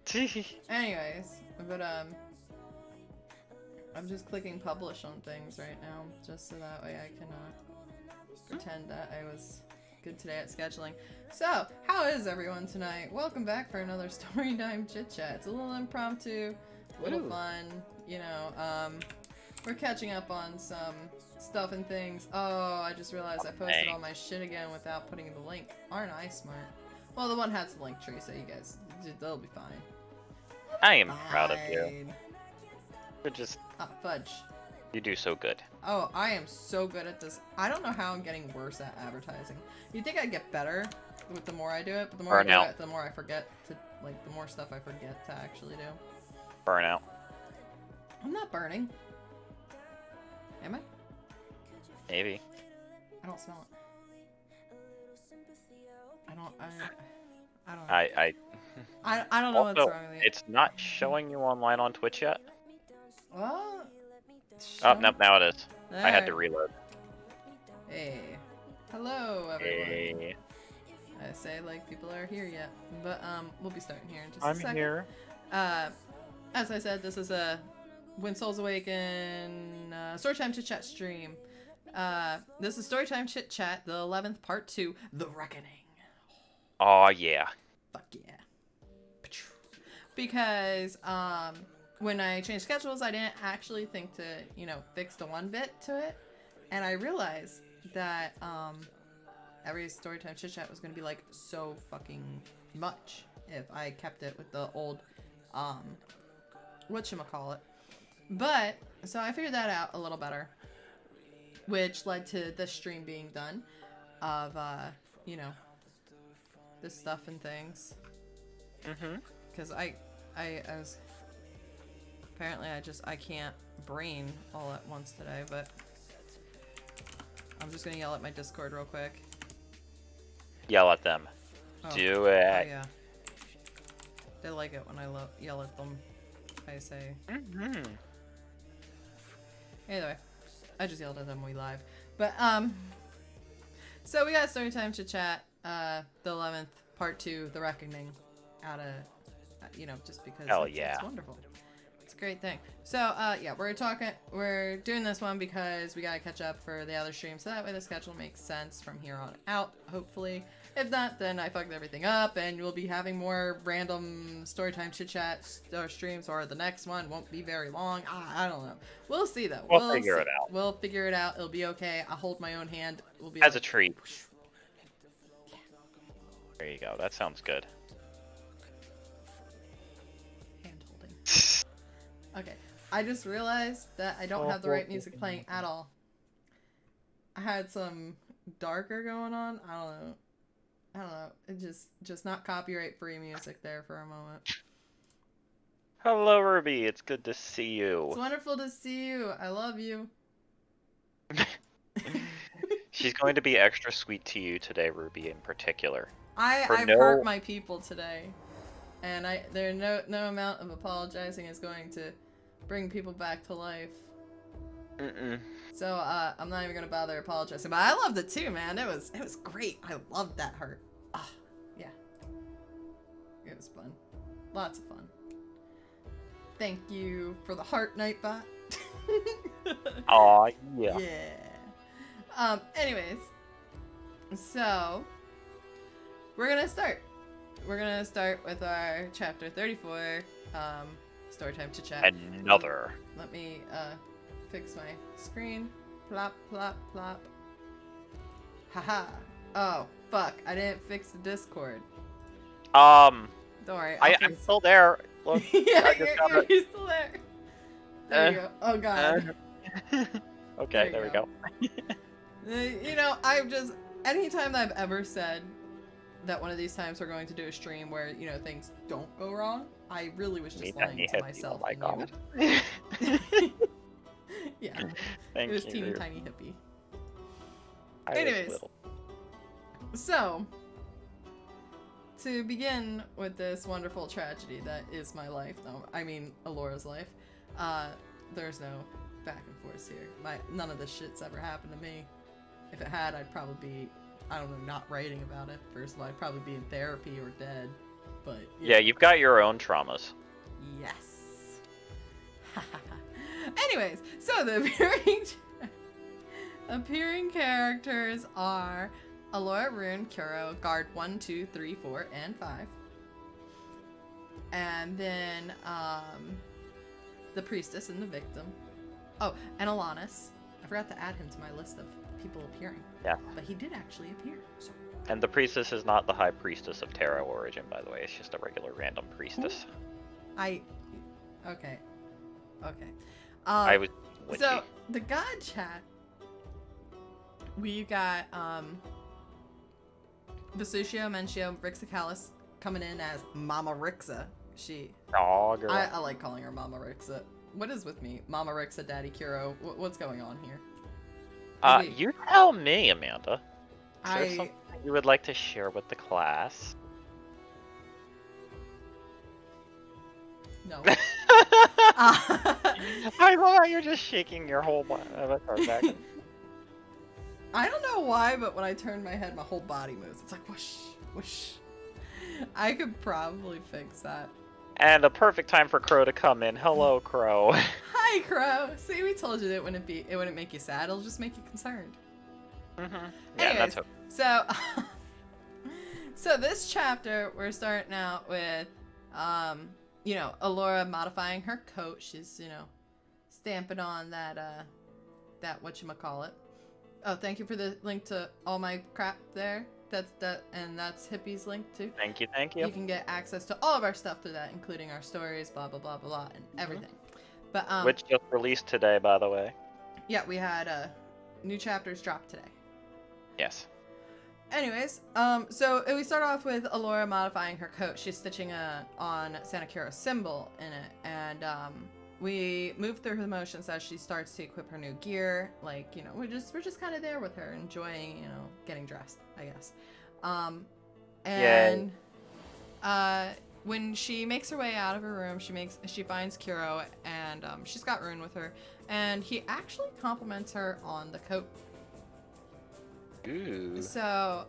did. Anyways, but I'm just clicking publish on things right now, just so that way I can pretend that I was good today at scheduling. So, how is everyone tonight? Welcome back for another Storytime Chit-Chat. It's a little impromptu, a little fun, you know, we're catching up on some stuff and things. Oh, I just realized I posted all my shit again without putting the link. Aren't I smart? Well, the one has the link tree, so you guys, they'll be fine. I am proud of you. You're just... fudge. You do so good. Oh, I am so good at this. I don't know how I'm getting worse at advertising. You'd think I'd get better with the more I do it, but the more I do it, the more I forget to, like, the more stuff I forget to actually do. Burnout. I'm not burning. Am I? Maybe. I don't smell it. I don't know. I don't know what's wrong with me. It's not showing you online on Twitch yet? What? Oh, nope, now it is. There. I had to reload. Hey. Hello, everyone. Hey. I say like people are here yet, but we'll be starting here in just a I'm second. here. As I said, this is a When Souls Awaken Storytime Chit-Chat stream. This is Storytime Chit-Chat, the 11th part 2, The Reckoning. Oh yeah. Fuck yeah. Because when I changed schedules, I didn't actually think to, you know, fix the one bit to it, and I realized that every Storytime Chit-Chat was going to be like so fucking much if I kept it with the old whatchamacallit. But so I figured that out a little better, which led to the stream being done of you know, this stuff and things. Because I was apparently I can't brain all at once today, but I'm just gonna yell at my Discord real quick. Yell at them. Oh, Do it. Oh, yeah. They like it when I yell at them. I say. Anyway, I just yelled at them when we live. But so we got Storytime Chit-Chat, the 11th part 2, The Reckoning, out of, you know, just because it's wonderful. It's a great thing. So yeah, we're doing this one because we gotta catch up for the other stream, so that way the schedule makes sense from here on out, hopefully. If not, then I fucked everything up, and we'll be having more random Storytime Chit-Chat streams, or the next one won't be very long. I don't know. We'll see, though. We'll figure it out. We'll figure it out. It'll be okay. I'll hold my own hand. We'll be as a treat. Yeah. There you go. That sounds good. Hand holding. Okay. I just realized that I don't have the right music playing at all. I had some darker going on. I don't know. It's just not copyright free music there for a moment. Hello, Ruby. It's good to see you. It's wonderful to see you. I love you. She's going to be extra sweet to you today, Ruby, in particular. I've hurt my people today, and no amount of apologizing is going to bring people back to life. So I'm not even gonna bother apologizing. But I loved it too, man. It was great. I loved that hurt. Yeah. It was fun. Lots of fun. Thank you for the heart, Nightbot. Aw, yeah. Yeah. Anyways, so we're gonna start. We're gonna start with our chapter 34, Storytime Chit-Chat. Another. Let me fix my screen. Plop, plop, plop. Haha. Oh, fuck. I didn't fix the Discord. Don't worry. I'm still there. Look, yeah, you're still there. There you go. Oh, God. Okay, there we go. You know, anytime that I've ever said that one of these times we're going to do a stream where, you know, things don't go wrong, I really was just lying to myself. Oh my God. Yeah. Thank it was you. teeny tiny hippie. I Anyways, so to begin with this wonderful tragedy that is my life, no, I mean Alora's life, there's no back and forth here. None of this shit's ever happened to me. If it had, I'd probably be, I don't know, not writing about it. First of all, I'd probably be in therapy or dead. But Yeah, you've got your own traumas. yes. Anyways, so the appearing characters are Alora, Rune, Kuro, guard 1, 2, 3, 4, and 5. And then the priestess and the victim. Oh, and Alanis. I forgot to add him to my list of people appearing. Yeah. But he did actually appear. So. And the priestess is not the high priestess of tarot origin, by the way. It's just a regular random priestess. Okay. I was witchy. So the god chat, we got Vesucio, Mencio, Rixicalis coming in as Mama Rixa. Aw, girl. I like calling her Mama Rixa. What is with me? Mama Rixa, Daddy Kuro. What's going on here? You tell me, Amanda. Is there I something you would like to share with the class? no. I love how you're just shaking your whole avatar back. I don't know why, but when I turn my head, my whole body moves. It's like whoosh, whoosh. I could probably fix that. And a perfect time for Crow to come in. Hello, Crow. Hi, Crow. See, we told you that it wouldn't make you sad. It'll just make you concerned. Mm-hmm. Yeah, Anyways, that's okay. so so this chapter we're starting out with Alora modifying her coat. She's stamping on that whatchamacallit. Oh, thank you for the link to all my crap there. That's Hippie's link too. Thank you. You can get access to all of our stuff through that, including our stories, blah blah blah blah, and everything. But Which just released today, by the way. yeah, we had new chapters dropped today. Yes. Anyways, so we start off with Alora modifying her coat. She's stitching on Santa Curo's symbol in it, and we move through the motions as she starts to equip her new gear. Like, we're just kind of there with her, enjoying, getting dressed, I guess. And when she makes her way out of her room, she finds Kuro, and she's got Rune with her, and he actually compliments her on the coat. Ooh. So,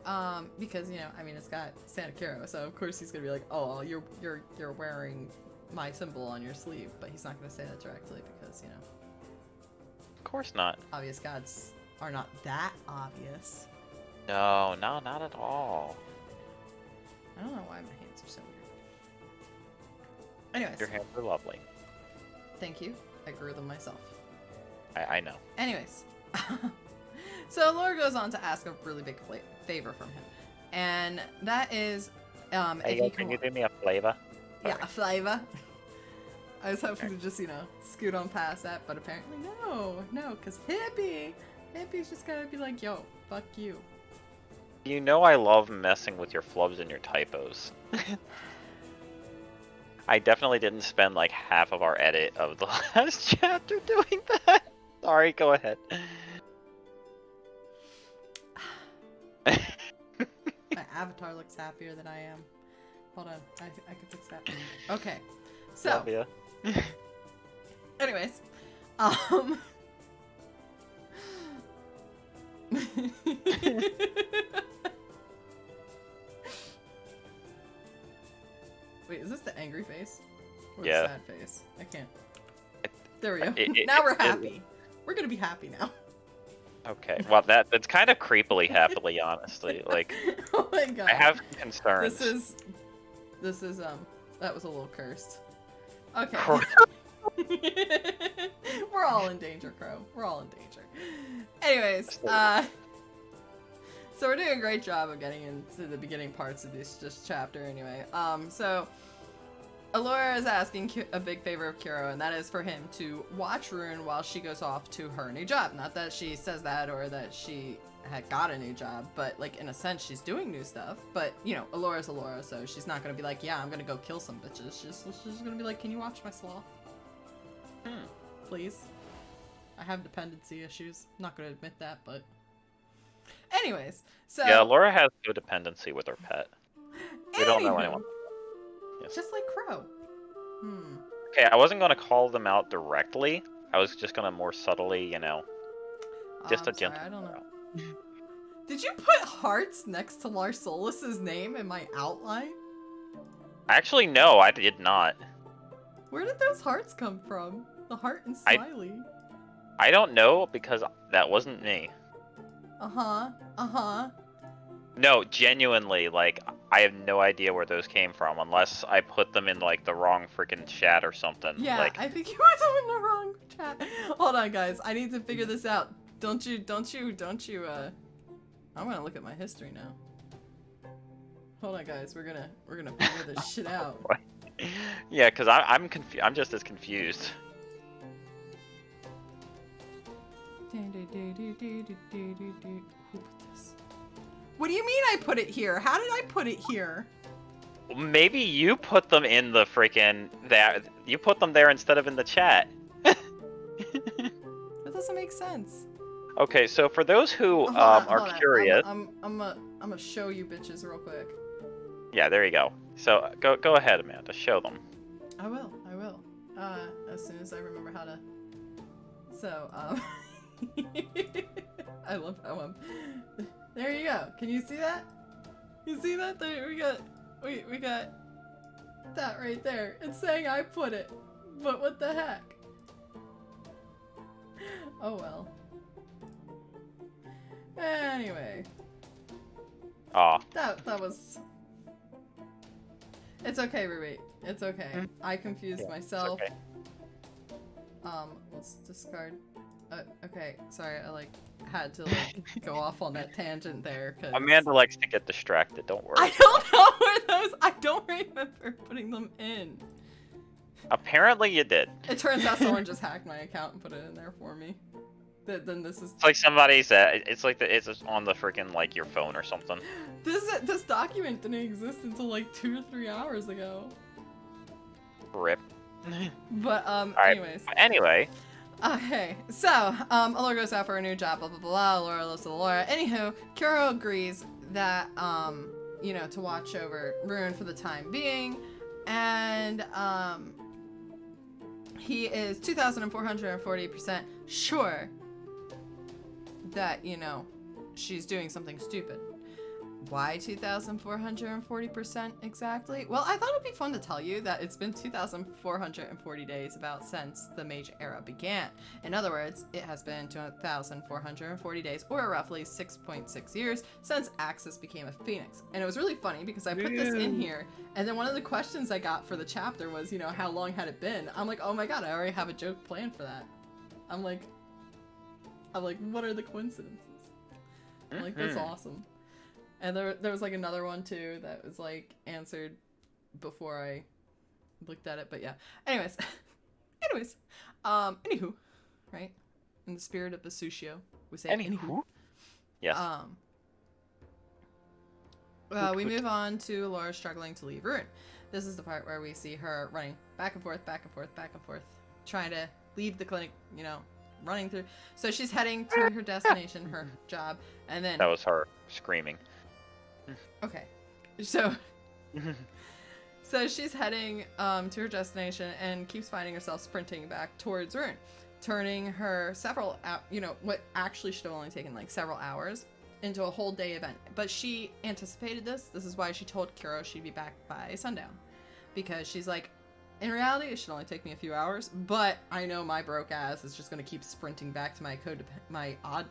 because it's got Santa Caro, so of course he's gonna be like, "Oh, you're wearing my symbol on your sleeve," but he's not gonna say that directly because Of course not. obvious gods are not that obvious. No, not at all. I don't know why my hands are so weird. Anyways, Your hands are lovely. thank you. I grew them myself. I know. Anyways. So Laura goes on to ask a really big favor from him, and that is, Hey, if you can you do me a flavor? Yeah, a flavor. I was hoping to just, scoot on past that, but apparently no, because Hippie's just gonna be like, yo, fuck you. You know I love messing with your flubs and your typos. I definitely didn't spend like half of our edit of the last chapter doing that. Sorry, go ahead. My avatar looks happier than I am. Hold on, I can fix that. Okay, so Love ya. anyways, wait, is this the angry face? Or Yeah. the sad face? I can't. There we go. It- Now we're it- happy. We're gonna be happy now. Okay, well that's kind of creepily happily, honestly. Like, Oh my god. I have concerns. This is that was a little cursed. Okay. We're all in danger, Crow. We're all in danger. Anyways, so we're doing a great job of getting into the beginning parts of this chapter anyway. So Alora is asking a big favor of Kuro, and that is for him to watch Rune while she goes off to her new job. Not that she says that or that she had got a new job, but like in a sense she's doing new stuff. But Alora's Alora, so she's not gonna be like, yeah, I'm gonna go kill some bitches. She's gonna be like, can you watch my sloth? Please. I have dependency issues. I'm not gonna admit that, but anyways, so Yeah, Laura has codependency with her pet. We don't know anyone. Yes. Just like Crow. Okay, I wasn't gonna call them out directly. I was just gonna more subtly, just a I'm sorry, gentle. I don't know. Did you put hearts next to Larsolus's name in my outline? Actually, no, I did not. Where did those hearts come from? The heart and I- smiley. I don't know because that wasn't me. Uh-huh. No, genuinely, like, I have no idea where those came from unless I put them in, like, the wrong freaking chat or something. Yeah, Like, I think you put them in the wrong chat. Hold on, guys. I need to figure this out. Don't you, I'm gonna look at my history now. Hold on, guys. We're gonna figure this shit out. yeah, because I'm just as confused. Who put this? What do you mean I put it here? How did I put it here? Maybe you put them in the freaking you put them there instead of in the chat. That doesn't make sense. Okay, so for those who Hold are on. curious, I'm gonna show you bitches real quick. yeah, there you go. So go ahead, Amanda, show them. I will. As soon as I remember how to. So I love how there you go. Can you see that? You see that? There we got that right there. It's saying I put it. But what the heck? Oh well. Anyway. Aw. That was. It's okay, Ruby. It's okay. I confused myself. It's okay. Let's discard. Okay, sorry, I had to go off on that tangent there. Cause Amanda likes to get distracted. Don't worry. I don't know where those. I don't remember putting them in. Apparently you did. It turns out someone just hacked my account and put it in there for me. Then this is. It's like somebody said. It's like it's on the freaking like your phone or something. This document didn't exist until like 2 or 3 hours ago. Rip. But Alright, anyways. Anyway. Okay, so Allura goes out for a new job. Blah blah blah. Allura lives with Allura. Anywho, Kuro agrees that to watch over Rune for the time being, and he is 2,440% sure that she's doing something stupid. Why 2,440% exactly? Well, I thought it'd be fun to tell you that it's been 2,440 days about since the Mage Era began. In other words, it has been 2,440 days, or roughly 6.6 years, since Axis became a Phoenix. And it was really funny because I put this in here, and then one of the questions I got for the chapter was, how long had it been? I'm like, oh my god, I already have a joke planned for that. I'm like, what are the coincidences? I'm like, that's awesome. And there was another one too that was answered before I looked at it, but yeah. Anyways, anywho, right? In the spirit of Vesutio, we say anywho. Yes. We move on to Laura struggling to leave Rune. This is the part where we see her running back and forth, trying to leave the clinic, running through. So she's heading to her destination, her job, and then... That was her screaming. Okay. So she's heading to her destination and keeps finding herself sprinting back towards Rune, turning her several, what actually should have only taken several hours into a whole day event. But she anticipated this. This is why she told Kuro she'd be back by sundown. Because she's like, in reality, it should only take me a few hours, but I know my broke ass is just going to keep sprinting back to my odd,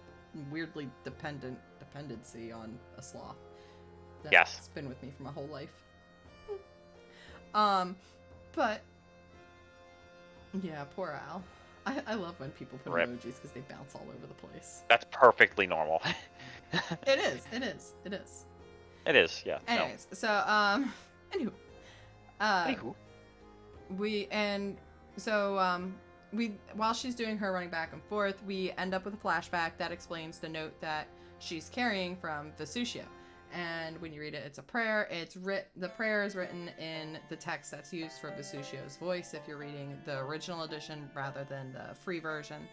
weirdly dependency on a sloth. That's been with me for my whole life. But yeah, poor Al. I love when people put emojis because they bounce all over the place. That's perfectly normal. It is. It is, yeah. Anyways, so anywho. While she's doing her running back and forth, we end up with a flashback that explains the note that she's carrying from Vesutio. And when you read it, it's a prayer. The prayer is written in the text that's used for Vesutio's voice if you're reading the original edition rather than the free version.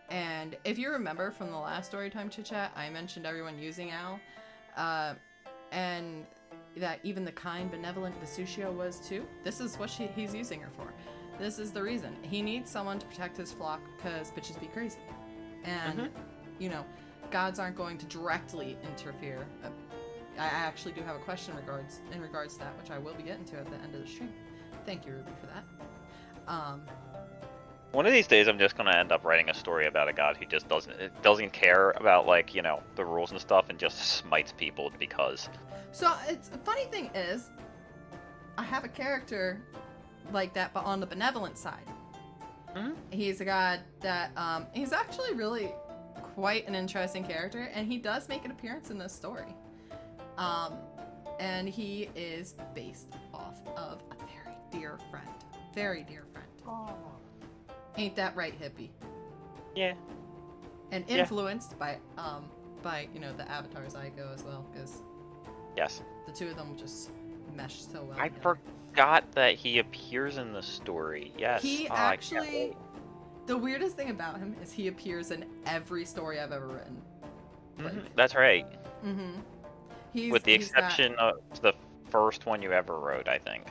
And if you remember from the last Storytime Chit-Chat, I mentioned everyone using Al, and that even the kind, benevolent Vesutio was too. This is what he's using her for. This is the reason. He needs someone to protect his flock because bitches be crazy. And, gods aren't going to directly interfere I actually do have a question in regards to that, which I will be getting to at the end of the stream. Thank you, Ruby, for that. One of these days, I'm just gonna end up writing a story about a god who just doesn't care about, like, you know, the rules and stuff, and just smites people because. So it's a funny thing is, I have a character like that, but on the benevolent side. Mm-hmm. He's a god that he's actually really quite an interesting character, and he does make an appearance in this story. And he is based off of a very dear friend. Very dear friend. Oh. Ain't that right, Hippie? Yeah. And influenced by you know, the Avatar Zyko as well, because Yes. the two of them just mesh so well. I together. forgot that he appears in the story. Yes. He Oh, I can't actually, wait. the weirdest thing about him is he appears in every story I've ever written. Like, That's right. With the exception of the first one you ever wrote, I think.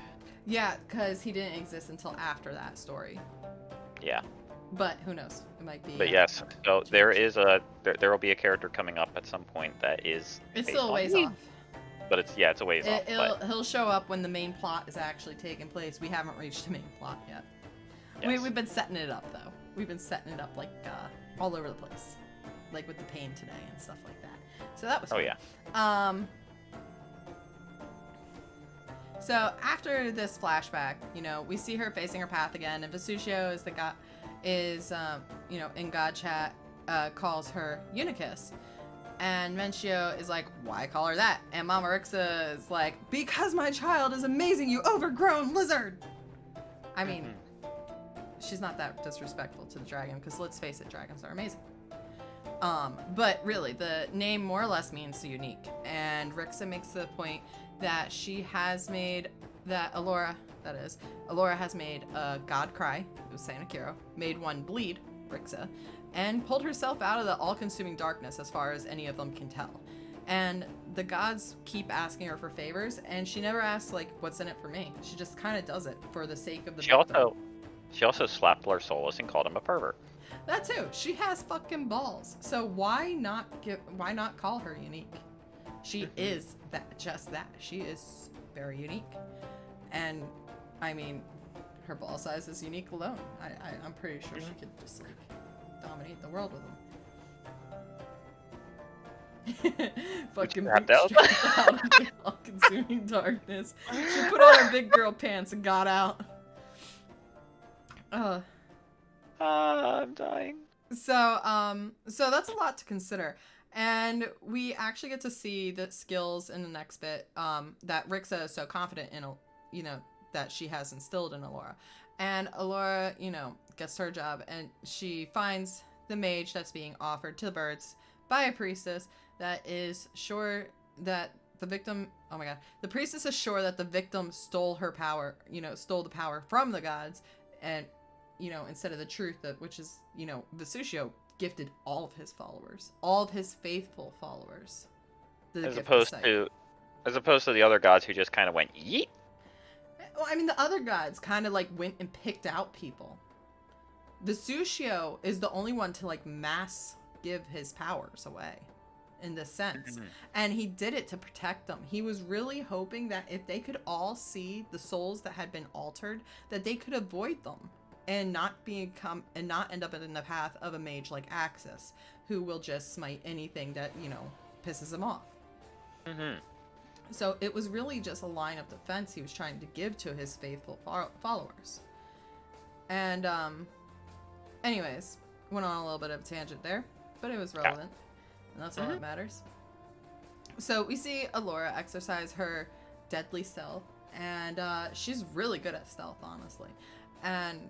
Yeah, because he didn't exist until after that story. Yeah. But who knows? It might be. But yes, so there will be a character coming up at some point that is. It's based still a on ways me. off. But it's a ways off. But He'll show up when the main plot is actually taking place. We haven't reached the main plot yet. yes. We've been setting it up though. We've been setting it up like all over the place, like with the pain today and stuff like that. So that was. Oh fun. yeah. So after this flashback, you know, we see her facing her path again, and Vesutio is you know, in God chat, calls her Unicus. And Mentio is like, why call her that? And Mama Rixa is like, because my child is amazing, you overgrown lizard! I mean, she's not that disrespectful to the dragon, because let's face it, dragons are amazing. But really, the name more or less means unique. And Rixa makes the point that she has made, that Allura has made a god cry, it was Sanakiro, made one bleed, Rixa, and pulled herself out of the all-consuming darkness as far as any of them can tell. And the gods keep asking her for favors, and she never asks, like, what's in it for me? She just kind of does it for the sake of the victim. She also slapped Lord Solus and called him a pervert. That too. She has fucking balls. So why not call her unique? She is just that. She is very unique. And I mean, her ball size is unique alone. I'm pretty sure she could just like dominate the world with them. Fucking Strapped out. out of the all-consuming darkness. She put on her big girl pants and got out. I'm dying. So that's a lot to consider. And we actually get to see the skills in the next bit that Rixa is so confident in, you know, that she has instilled in Allura. And Allura, you know, gets her job, and she finds the mage that's being offered to the birds by a priestess that is sure that the victim, oh my god, the priestess is sure that the victim stole her power, you know, stole the power from the gods, and, you know, instead of the truth, which is, you know, Vesutio gifted all of his followers, all of his faithful followers. As opposed to the other gods who just kind of went yeet. Well, I mean, the other gods kind of like went and picked out people. Vesutio is the only one to like mass give his powers away in this sense. And he did it to protect them. He was really hoping that if they could all see the souls that had been altered, that they could avoid them and not end up in the path of a mage like Axis, who will just smite anything that, you know, pisses him off. So it was really just a line of defense he was trying to give to his faithful followers. And anyways, went on a little bit of a tangent there, but it was relevant, and that's all that matters. So we see Allura exercise her deadly stealth, and she's really good at stealth, honestly. And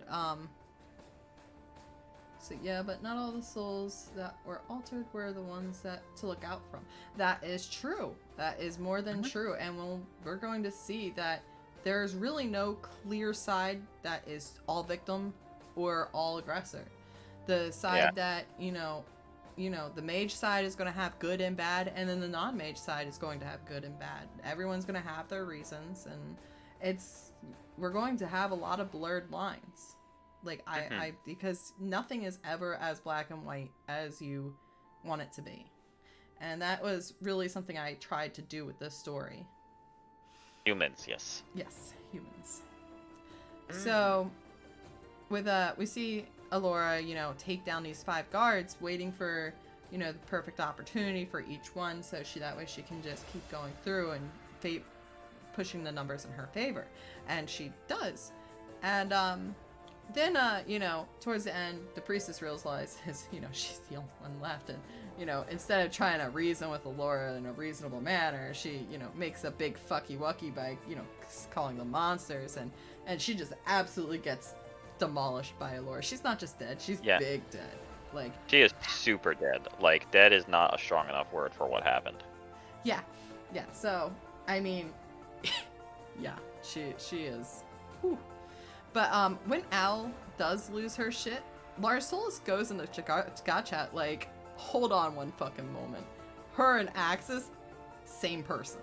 so yeah, but not all the souls that were altered were the ones that to look out from. That is true. That is more than true. And we're going to see that there's really no clear side that is all victim or all aggressor. The side that, you know, the mage side is going to have good and bad, and then the non-mage side is going to have good and bad. Everyone's going to have their reasons, and we're going to have a lot of blurred lines. Like, because nothing is ever as black and white as you want it to be. And that was really something I tried to do with this story. Humans, yes. Yes, humans. So, with we see Allura, take down these 5 guards, waiting for, the perfect opportunity for each one, so that way she can just keep going through and pushing the numbers in her favor. And she does. And then, towards the end, the priestess realizes, she's the only one left, and instead of trying to reason with Allura in a reasonable manner, she, makes a big fucky wucky by, calling them monsters, and she just absolutely gets demolished by Allura. She's not just dead, she's big dead. Like, she is super dead. Like, dead is not a strong enough word for what happened. Yeah. So, I mean, yeah, she is. Whew. But when Al does lose her shit, Lars Solis goes into Chit-Chat like, hold on one fucking moment. Her and Axis, same person.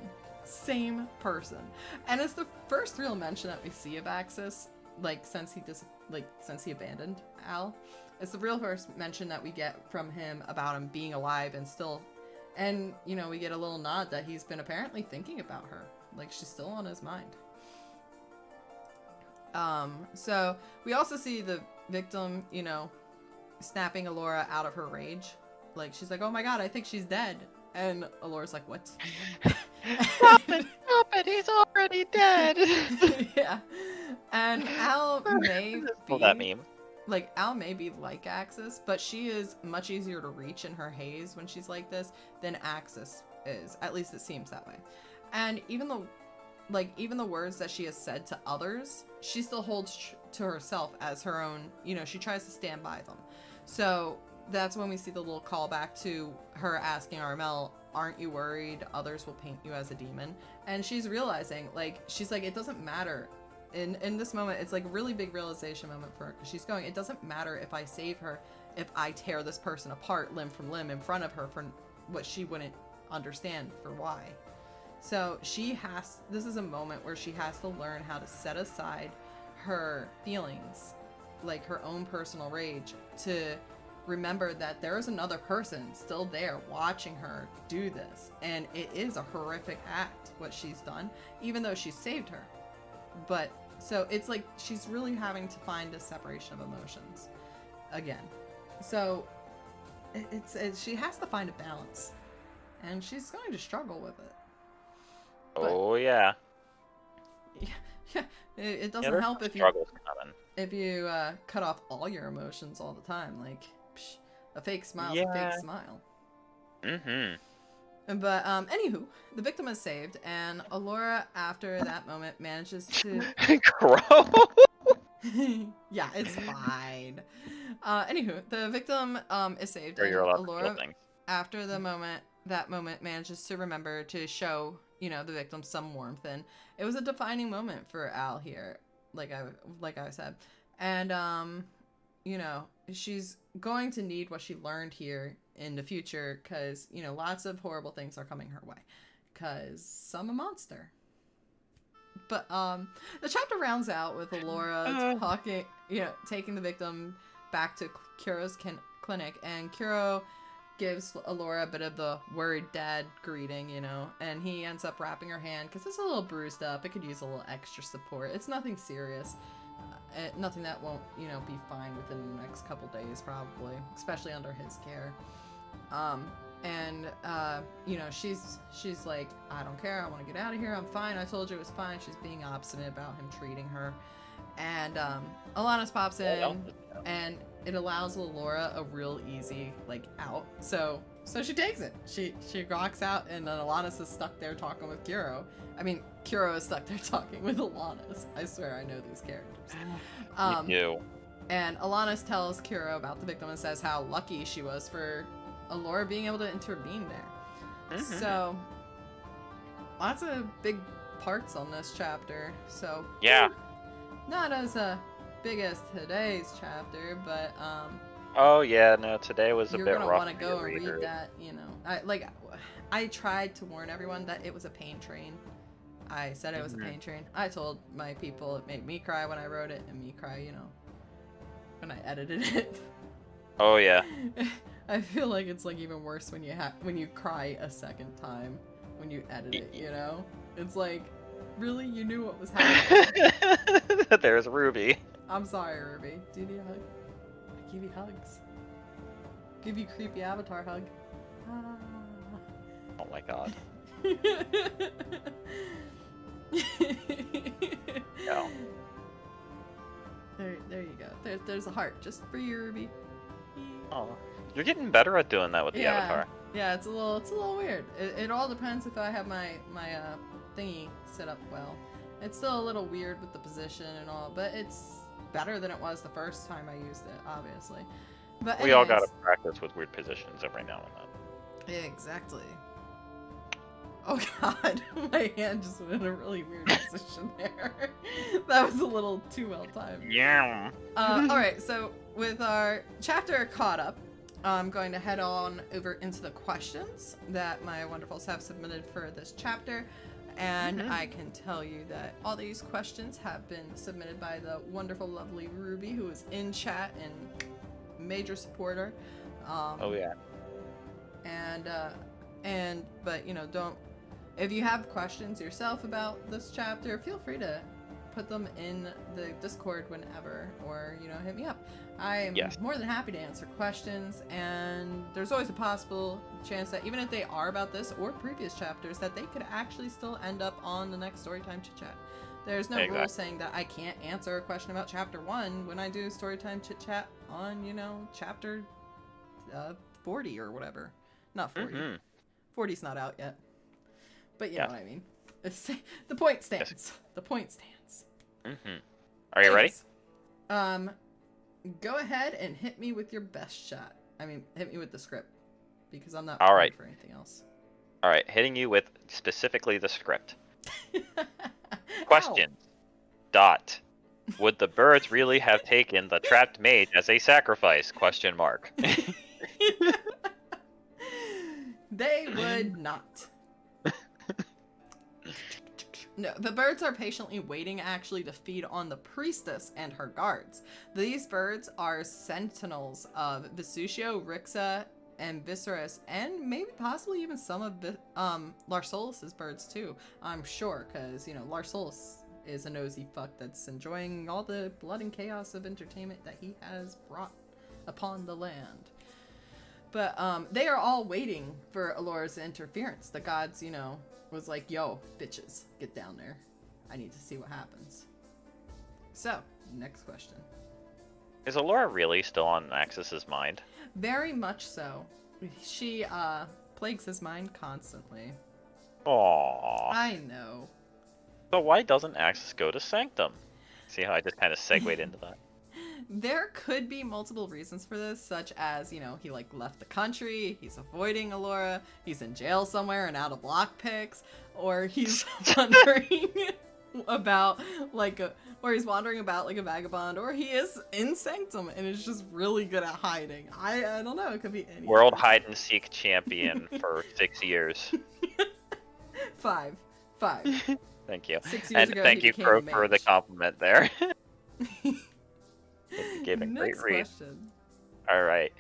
And it's the first real mention that we see of Axis, like, since he abandoned Al. It's the real first mention that we get from him about him being alive and still, and, we get a little nod that he's been apparently thinking about her. Like, she's still on his mind. So we also see the victim, snapping Allura out of her rage. Like, she's like, oh my god, I think she's dead. And Allura's like, what? Stop it, he's already dead. Yeah. And Al may be... that meme. Like, Al may be like Axis, but she is much easier to reach in her haze when she's like this than Axis is. At least it seems that way. And even the words that she has said to others, she still holds to herself as her own, she tries to stand by them. So that's when we see the little callback to her asking Armel, aren't you worried others will paint you as a demon? And she's realizing, she's like, it doesn't matter. In this moment, it's like a really big realization moment for her, because she's going, it doesn't matter if I save her, if I tear this person apart limb from limb in front of her for what she wouldn't understand for why. So this is a moment where she has to learn how to set aside her feelings, like her own personal rage, to remember that there is another person still there watching her do this. And it is a horrific act, what she's done, even though she saved her. But, so it's like she's really having to find a separation of emotions again. So she has to find a balance, and she's going to struggle with it. Oh, yeah. Yeah, it doesn't help if you cut off all your emotions all the time. Like, a fake smile is a fake smile. Mm-hmm. But, anywho, the victim is saved, and Allura, after that moment, manages to... Gross! Yeah, it's fine. Anywho, the victim is saved, and Allura, after that moment, manages to remember to show, the victim some warmth, and it was a defining moment for Al here, like I said. And, she's going to need what she learned here in the future, because, lots of horrible things are coming her way, because I'm a monster. But, the chapter rounds out with Allura talking, taking the victim back to Kuro's clinic, and Kuro gives Allura a bit of the worried dad greeting, and he ends up wrapping her hand, because it's a little bruised up. It could use a little extra support. It's nothing serious. Nothing that won't, be fine within the next couple days, probably, especially under his care. She's like, I don't care, I want to get out of here, I'm fine, I told you it was fine. She's being obstinate about him treating her. And, Alanis pops in, and it allows Allura a real easy, out. So she takes it. She rocks out, and then Alanis is stuck there talking with Kuro. I mean, Kuro is stuck there talking with Alanis. I swear I know these characters. You do. And Alanis tells Kuro about the victim and says how lucky she was for Allura being able to intervene there. Mm-hmm. So, lots of big parts on this chapter. So, yeah. Not as big as today's chapter, but oh yeah, no, today was a bit rough. You're gonna want to go and read that, I tried to warn everyone that it was a pain train. I said it was a pain train. I told my people it made me cry when I wrote it, and me cry, when I edited it. Oh yeah. I feel like it's like even worse when you cry a second time when you edit it, you know? It's like, really? You knew what was happening. There's Ruby. I'm sorry, Ruby. Do you need a hug? I give you hugs. Give you creepy avatar hug. Ah. Oh my god. No. There you go. There's a heart just for you, Ruby. Oh, you're getting better at doing that with the avatar. Yeah, it's a little weird. It all depends if I have my thingy set up well. It's still a little weird with the position and all, but it's better than it was the first time I used it, obviously. But We all gotta practice with weird positions every now and then. Exactly. Oh god, my hand just went in a really weird position there. That was a little too well timed. Yeah. Alright, so with our chapter caught up, I'm going to head on over into the questions that my wonderfuls have submitted for this chapter. And I can tell you that all these questions have been submitted by the wonderful, lovely Ruby, who is in chat and major supporter. Oh yeah. But you know, if you have questions yourself about this chapter, feel free to put them in the Discord whenever, or you know, hit me up. I am more than happy to answer questions, and there's always a possible chance that even if they are about this or previous chapters, that they could actually still end up on the next Storytime Chit-Chat. There's no rule saying that I can't answer a question about chapter 1 when I do Storytime Chit-Chat on, you know, chapter 40 or whatever. Not 40. 40's not out yet. But you know what I mean. The point stands. Yes. The point stands. Are you ready? Go ahead and hit me with your best shot. I mean, hit me with the script, because I'm not ready for anything else. All right, hitting you with specifically the script. Question. Dot. Would the birds really have taken the trapped mage as a sacrifice? Question mark. They would not. No, the birds are patiently waiting actually to feed on the priestess and her guards. These birds are sentinels of Vesutio, Rixa, and Viserys, and maybe possibly even some of Larsolis's birds too. I'm sure, because, you know, Larsolis is a nosy fuck that's enjoying all the blood and chaos of entertainment that he has brought upon the land. But they are all waiting for Alora's interference. The gods, you know, was like, yo, bitches, get down there. I need to see what happens. So, next question. Is Alora really still on Axis's mind? Very much so. She plagues his mind constantly. Aww. I know. So why doesn't Axis go to Sanctum? See how I just kind of segued into that? There could be multiple reasons for this, such as, you know, he like left the country, he's avoiding Alora, he's in jail somewhere and out of lockpicks, or he's wondering about or he's wandering about like a vagabond, or he is in Sanctum and is just really good at hiding. I don't know, it could be any. World hide and seek champion for 6 years. 5. Thank you. 6 years ago, thank you for the compliment there. You gave a great read. Question. All right.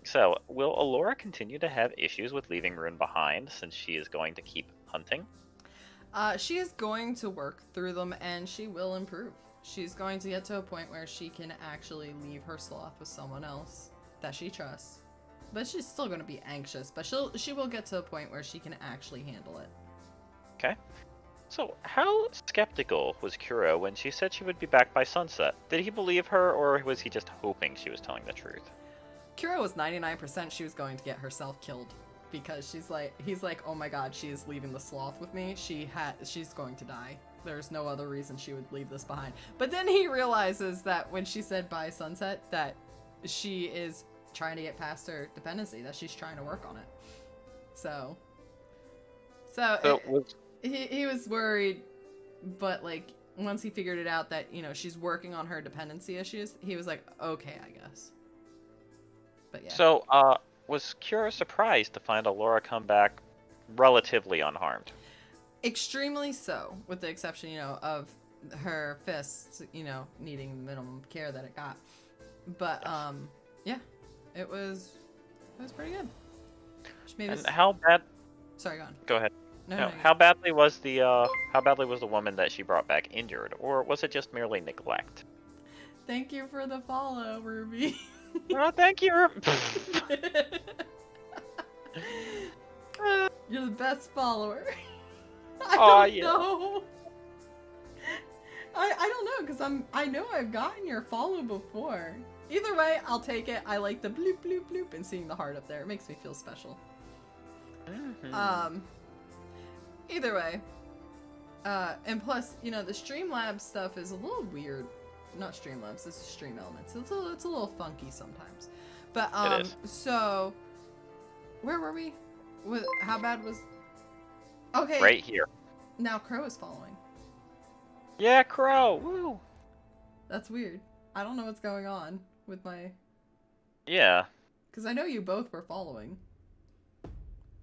So, will Alora continue to have issues with leaving Rune behind since she is going to keep hunting? She is going to work through them, and she will improve. She's going to get to a point where she can actually leave her sloth with someone else that she trusts. But she's still going to be anxious, but she will get to a point where she can actually handle it. Okay. So, how skeptical was Kuro when she said she would be back by sunset? Did he believe her, or was he just hoping she was telling the truth? Kuro was 99% she was going to get herself killed, because he's like, oh my god, she is leaving the sloth with me. She's going to die. There's no other reason she would leave this behind. But then he realizes that when she said by sunset, that she is trying to get past her dependency, that she's trying to work on it. So he was worried, but like once he figured it out that, you know, she's working on her dependency issues, he was like, okay, I guess. But yeah. So, was Kira surprised to find Alora come back relatively unharmed? Extremely so, with the exception, you know, of her fists, you know, needing the minimum care that it got. But, yeah, it was It was pretty good. Maybe And how bad? Sorry, go on. Go ahead. No, No, no. how badly was the woman that she brought back injured, or was it just merely neglect? Thank you for the follow, Ruby. Oh, thank you. You're the best follower. Aw, I don't yeah. know. I don't know, because I know I've gotten your follow before. Either way, I'll take it. I like the bloop bloop bloop and seeing the heart up there. It makes me feel special. Either way. And plus, you know, the Streamlabs stuff is a little weird. Not Streamlabs, this is Stream Elements. It's a little funky sometimes. But It is. so where were we? How bad was Okay. Right here. Now Crow is following. Yeah, Crow. Woo. That's weird. I don't know what's going on with my Yeah. because I know you both were following.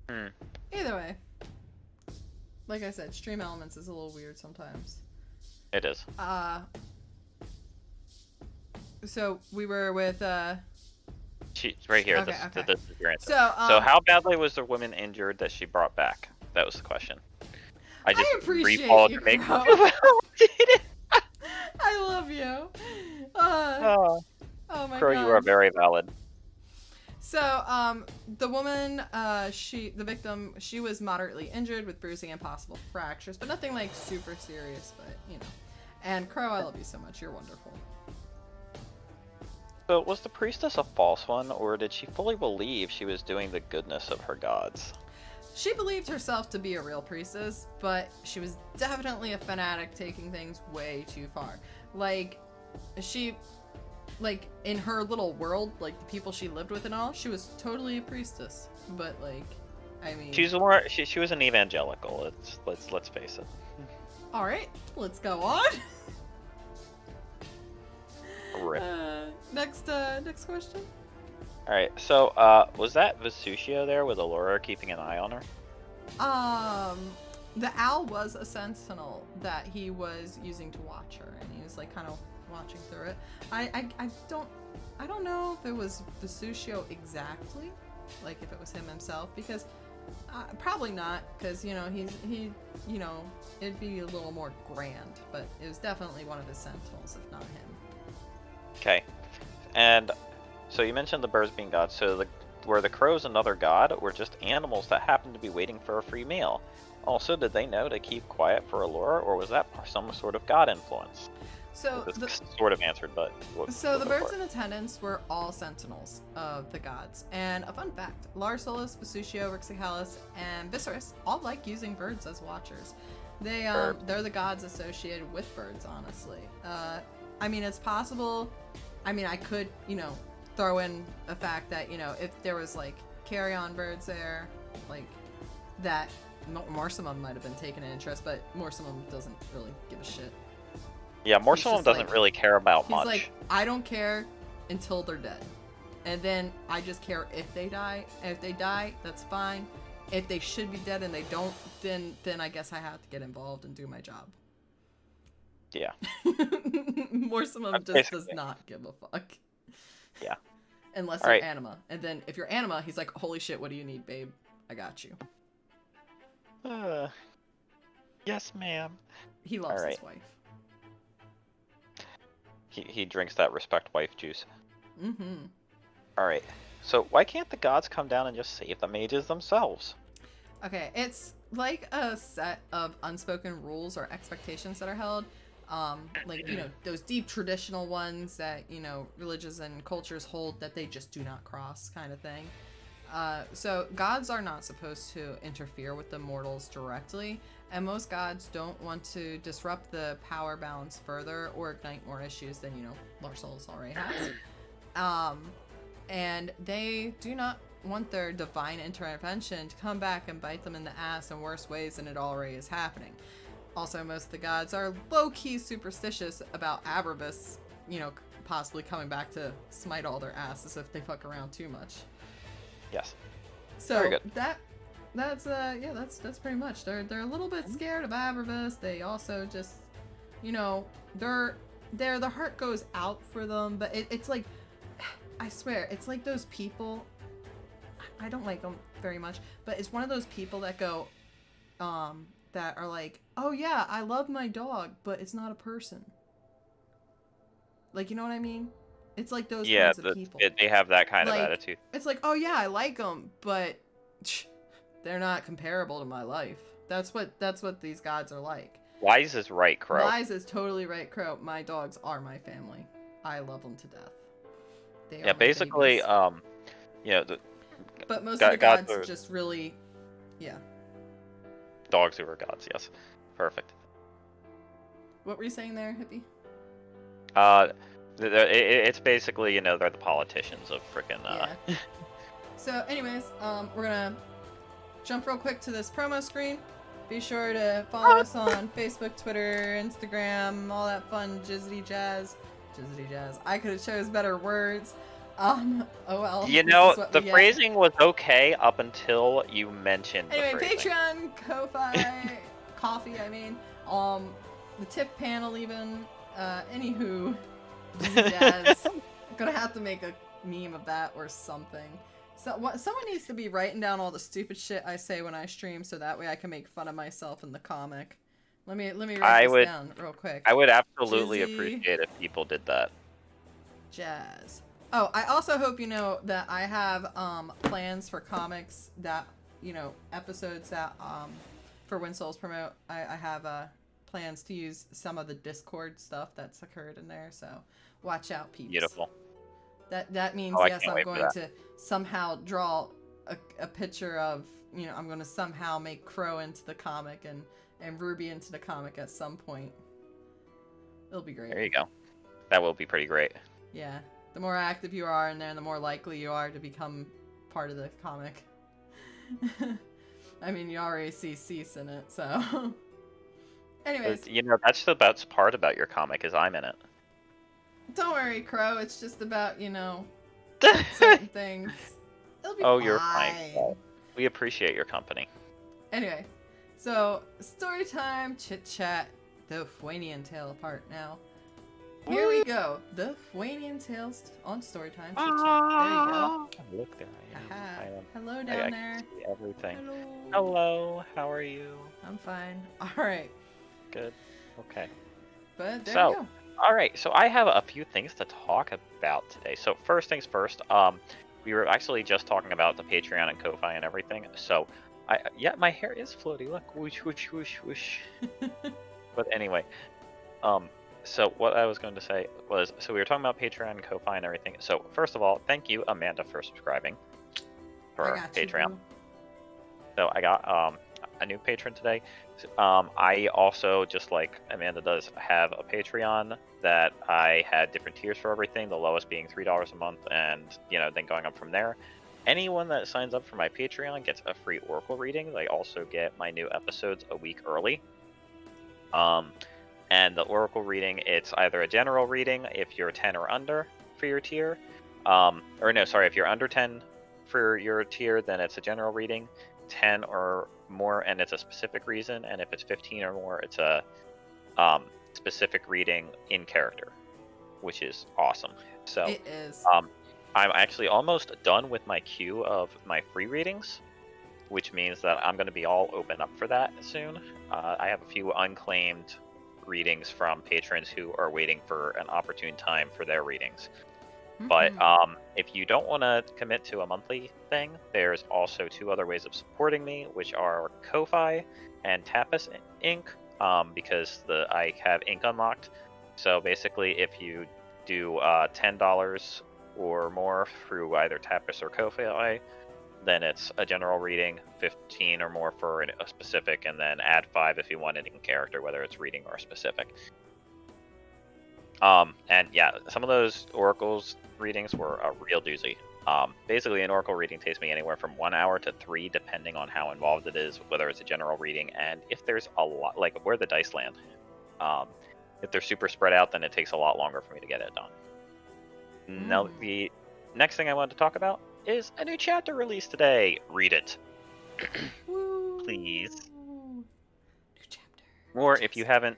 Either way. Like I said, Stream Elements is a little weird sometimes. It is. So we were with She's right here. Okay, okay. This is your answer. So how badly was the woman injured that she brought back? That was the question. I just appreciate re-followed you, to make Crow. I love you. Oh my Crow, god. you are very valid. So, the woman, the victim, she was moderately injured with bruising and possible fractures, but nothing like super serious, but you know. And Crow, I love you so much. You're wonderful. So was the priestess a false one, or did she fully believe she was doing the goodness of her gods? She believed herself to be a real priestess, but she was definitely a fanatic, taking things way too far. Like, in her little world, like the people she lived with and all, she was totally a priestess. But like, I mean, She was an evangelical. Let's face it. all right, let's go on. Rip. Next question. All right. So was that Vesutio there with Allura keeping an eye on her? The owl was a sentinel that he was using to watch her, and he was like kind of watching through it. I don't know if it was Vesutio exactly, like if it was him himself, because probably not, because you know he you know, it'd be a little more grand, but it was definitely one of his sentinels, if not him. Okay. And so you mentioned the birds being gods. So were the crows another god, or just animals that happened to be waiting for a free meal? Also, did they know to keep quiet for Allura, or was that some sort of god influence? So This sort of answered, but the birds in attendance were all sentinels of the gods. And a fun fact: Larsolus, Vesutio, Rixacalis, and Viserys all like using birds as watchers. They're the gods associated with birds, honestly. I mean, it's possible. I mean, I could, you know, throw in a fact that, you know, if there was like carrion birds there, like that, Morsamum might have been taking an interest, but Morsamum doesn't really give a shit. Yeah, Morsamum doesn't really care about much. He's like, I don't care until they're dead. And then I just care if they die. And if they die, that's fine. If they should be dead and they don't, then I guess I have to get involved and do my job. Yeah. Morsamum just does not give a fuck. Yeah. Unless you're Anima. And then if you're Anima, he's like, holy shit, what do you need, babe? I got you. Yes, ma'am. He loves his wife. He drinks that respect wife juice. Mm-hmm. Alright. So why can't the gods come down and just save the mages themselves? Okay, it's like a set of unspoken rules or expectations that are held. Like, you know, those deep traditional ones that, you know, religions and cultures hold that they just do not cross, kind of thing. So gods are not supposed to interfere with the mortals directly, and most gods don't want to disrupt the power balance further or ignite more issues than, you know, Larsolus already has. And they do not want their divine intervention to come back and bite them in the ass in worse ways than it already is happening. Also, most of the gods are low-key superstitious about Avernus, you know, possibly coming back to smite all their asses if they fuck around too much. Yes. So very good. that's pretty much. They're a little bit scared of Avernus. They also just, you know, the heart goes out for them, but it's like, I swear, it's like those people I don't like them very much, but it's one of those people that go, that are like, oh yeah, I love my dog, but it's not a person. Like, you know what I mean? It's like those Yeah, kinds of people. they have that kind of Like, attitude. it's like, oh yeah, I like them, but they're not comparable to my life. That's what these gods are like. Wise is right, Crow. Wise is totally right, Crow. My dogs are my family. I love them to death. They are Yeah, my basically, babies. but most of the gods are just really, yeah. dogs who are gods. Yes, perfect. What were you saying there, Hippie? It's basically, they're the politicians of frickin'. Yeah. So, anyways, we're gonna jump real quick to this promo screen. Be sure to follow us on Facebook, Twitter, Instagram, all that fun jizzity jazz. Jizzity jazz. I could have chose better words. Oh well. The phrasing was okay up until you mentioned the Anyway, phrasing. Patreon, Ko-Fi, coffee, I mean. The tip panel even. Anywho, jizzity jazz. I'm gonna have to make a meme of that or something. So someone needs to be writing down all the stupid shit I say when I stream, so that way I can make fun of myself in the comic. Let me write this down real quick. I would absolutely appreciate if people did that. Jazz. Oh, I also hope you know that I have plans for comics that, episodes that for when Souls promote. I have plans to use some of the Discord stuff that's occurred in there, so watch out, peeps. Beautiful. That means, yes, I'm going to somehow draw a picture of, I'm going to somehow make Crow into the comic and Ruby into the comic at some point. It'll be great. There you go. That will be pretty great. Yeah. The more active you are in there, the more likely you are to become part of the comic. I mean, you already see Cease in it, so... Anyways. That's the best part about your comic, is I'm in it. Don't worry, Crow. It's just about, certain things. It'll be fine. You're fine. Well, we appreciate your company. Anyway, so Storytime Chit-Chat, the Aphuanian Tale part now. Here we go. The Aphuanian Tales on Storytime Chit-Chat. There you go. Look, there I am. Hello down there. See everything. Hello. How are you? I'm fine. All right. Good. Okay. But there you go. All right, so I have a few things to talk about today. So first things first, we were actually just talking about the Patreon and Ko-Fi and everything. So, my hair is floaty. Look, whoosh, whoosh, whoosh, whoosh. But anyway, so what I was going to say was, so we were talking about Patreon and Ko-Fi and everything. So first of all, thank you, Amanda, for subscribing for Patreon. So I got a new patron today. I also, just like Amanda does, have a Patreon that I had different tiers for everything, the lowest being $3 a month, and then going up from there. Anyone that signs up for my Patreon gets a free Oracle reading. They also get my new episodes a week early. And the Oracle reading, it's either a general reading if you're 10 or under for your tier, if you're under 10 for your tier, then it's a general reading. 10 or more and it's a specific reason, and if it's 15 or more, it's a specific reading in character, which is awesome. So it is. I'm actually almost done with my queue of my free readings, which means that I'm going to be all open up for that soon. I have a few unclaimed readings from patrons who are waiting for an opportune time for their readings. But if you don't want to commit to a monthly thing, there's also two other ways of supporting me, which are Ko-Fi and Tapas Ink, because I have ink unlocked. So basically, if you do $10 or more through either Tapas or Ko-Fi, then it's a general reading, 15 or more for a specific, and then add 5 if you want it in character, whether it's reading or specific. And yeah, some of those Oracle's readings were a real doozy. Basically, an Oracle reading takes me anywhere from 1 hour to 3, depending on how involved it is, whether it's a general reading, and if there's a lot, like where the dice land. If they're super spread out, then it takes a lot longer for me to get it done. Now, the next thing I wanted to talk about is a new chapter released today. Read it. Please. New chapter. Or if you haven't,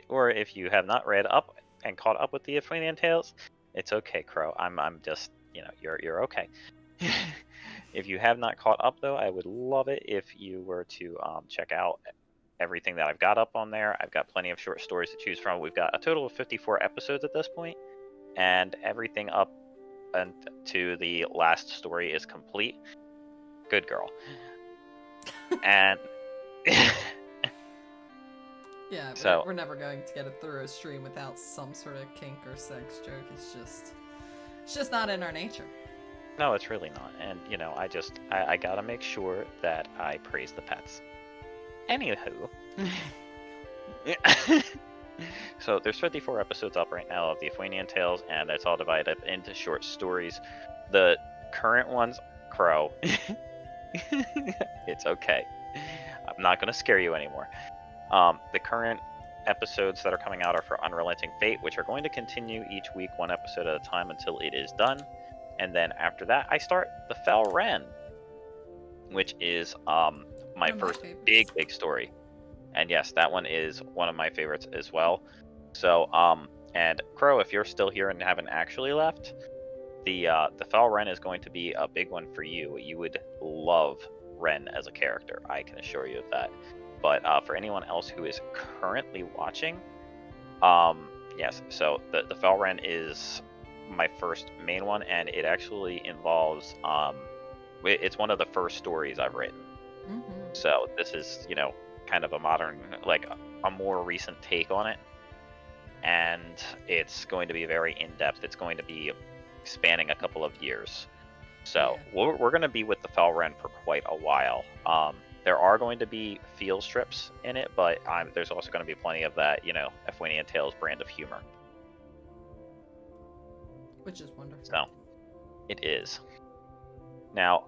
or if you have not read up and caught up with the Aphuanian Tales, it's okay, Crow. I'm just, you're okay. If you have not caught up, though, I would love it if you were to check out everything that I've got up on there. I've got plenty of short stories to choose from. We've got a total of 54 episodes at this point, and everything up and to the last story is complete. Good girl. And Yeah, so we're never going to get it through a stream without some sort of kink or sex joke. It's just not in our nature. no, it's really not. And I gotta make sure that I praise the pets. Anywho. So there's 54 episodes up right now of the Aphuanian Tales, and it's all divided up into short stories. The current ones, Crow. It's okay. I'm not gonna scare you anymore. The current episodes that are coming out are for Unrelenting Fate, which are going to continue each week, one episode at a time until it is done. And then after that, I start the Fel Ren, which is my first big story. And yes, that one is one of my favorites as well. So, and Crow, if you're still here and haven't actually left, the Fel Ren is going to be a big one for you. You would love Ren as a character, I can assure you of that. But for anyone else who is currently watching, yes, so the Fel Ren is my first main one, and it actually involves it's one of the first stories I've written. Mm-hmm. So this is kind of a modern, like a more recent take on it, and it's going to be very in-depth. It's going to be spanning a couple of years, so we're going to be with the Fel Ren for quite a while. There are going to be field strips in it, but there's also going to be plenty of that Aphuanian Tales brand of humor, which is wonderful. So it is. Now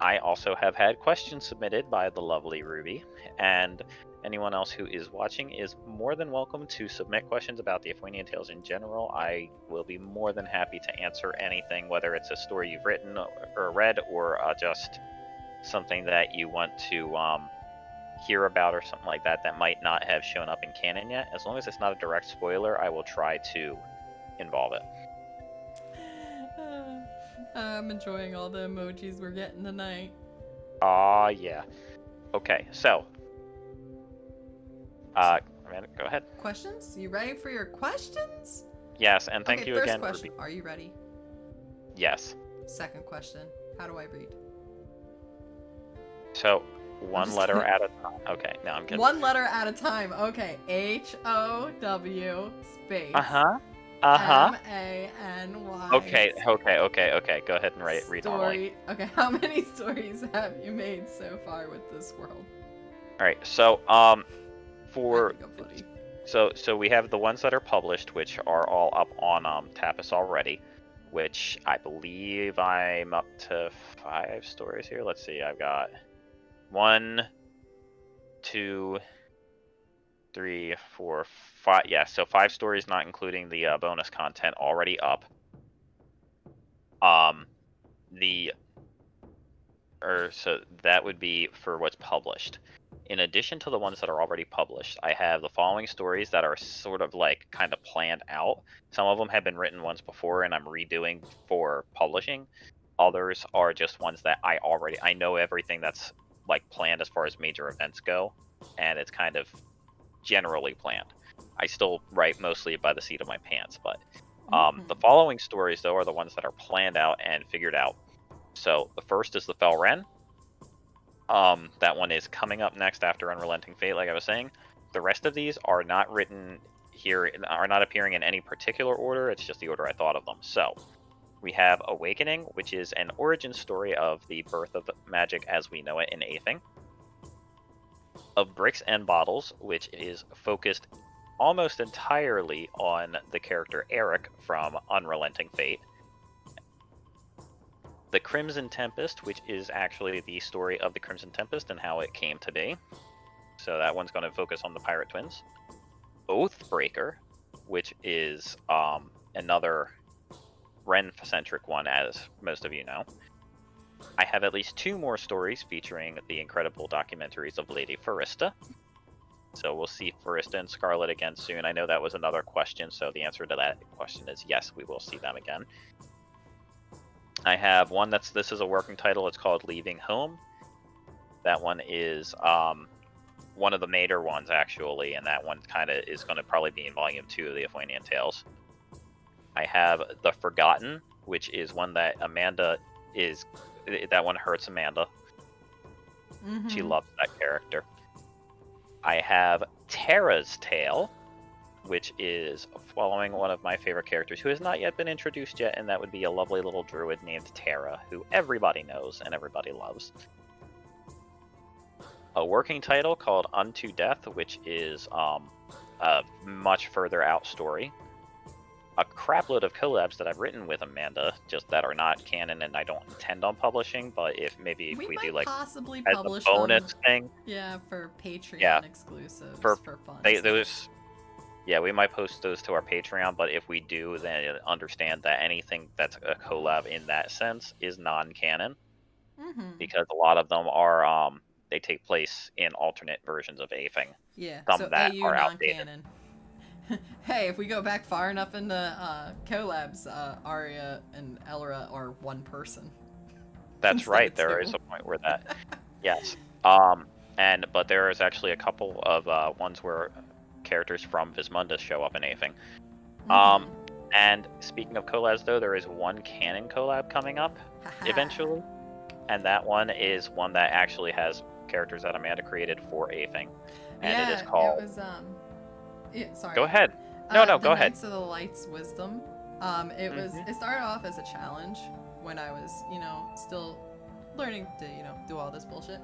I also have had questions submitted by the lovely Ruby, and anyone else who is watching is more than welcome to submit questions about the Aphuanian Tales in general. I will be more than happy to answer anything, whether it's a story you've written or read, or just something that you want to hear about or something like that that might not have shown up in canon yet. As long as it's not a direct spoiler, I will try to involve it. I'm enjoying all the emojis we're getting tonight. Yeah. Okay, so Amanda, go ahead. Questions? You ready for your questions? Yes, and thank you again. First question. Are you ready? Yes. Second question. How do I read? So, one letter at a time. Okay, no, I'm kidding. One letter at a time. Okay. HOW space. MANY. Okay. Go ahead and read normally. Okay, how many stories have you made so far with this world? All right. So, so we have the ones that are published, which are all up on Tapas already, which I believe I'm up to 5 stories here. Let's see. I've got 1, 2, 3, 4, 5. Yeah, so 5 stories, not including the bonus content, already up. So that would be for what's published. In addition to the ones that are already published, I have the following stories that are sort of like kind of planned out. Some of them have been written once before and I'm redoing for publishing. Others are just ones that I know everything that's like planned as far as major events go, and it's kind of generally planned. I still write mostly by the seat of my pants, but the following stories though are the ones that are planned out and figured out. So the first is the Fel Ren. That one is coming up next after Unrelenting Fate, like I was saying. The rest of these are not written here, are not appearing in any particular order. It's just the order I thought of them. So we have Awakening, which is an origin story of the birth of magic as we know it in Aething. Of Bricks and Bottles, which is focused almost entirely on the character Eric from Unrelenting Fate. The Crimson Tempest, which is actually the story of the Crimson Tempest and how it came to be. So that one's going to focus on the Pirate Twins. Oathbreaker, which is another Ren-centric one, as most of you know. I have at least 2 more stories featuring the incredible documentaries of Lady Farista. So we'll see Farista and Scarlet again soon. I know that was another question, so the answer to that question is yes, we will see them again. I have one this is a working title. It's called Leaving Home. That one is one of the major ones actually, and that one kind of is going to probably be in volume 2 of the Aphuanian Tales. I have The Forgotten, which is one that that one hurts Amanda. Mm-hmm. She loves that character. I have Terra's Tale, which is following one of my favorite characters who has not yet been introduced yet, and that would be a lovely little druid named Terra, who everybody knows and everybody loves. A working title called Unto Death, which is a much further out story. A crapload of collabs that I've written with Amanda, just that are not canon and I don't intend on publishing, but if we might do like possibly as publish a bonus them, thing. Yeah, for Patreon Yeah. exclusives For fun. those, yeah, we might post those to our Patreon, but if we do, then understand that anything that's a collab in that sense is non-canon, because a lot of them are they take place in alternate versions of Aphing. Yeah, Some so that AU are outdated. non-canon. Hey, if we go back far enough in the collabs, Arya and Elra are one person. That's right. There is a point where that, yes. But there is actually a couple of ones where characters from Vismundus show up in Aphing. And speaking of collabs, though, there is one canon collab coming up eventually, and that one is one that actually has characters that Amanda created for Aphing, and it is called. It was sorry. Go ahead. No, go ahead. Knights of the Light's Wisdom. It started off as a challenge when I was, still learning to, do all this bullshit.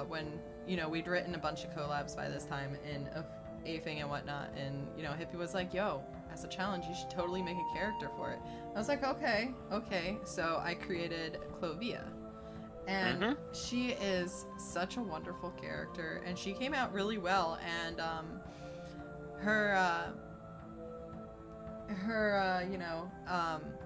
When, we'd written a bunch of collabs by this time in Aphing and whatnot, and, Hippie was like, yo, as a challenge, you should totally make a character for it. I was like, okay. So I created Clovia. And she is such a wonderful character, and she came out really well, and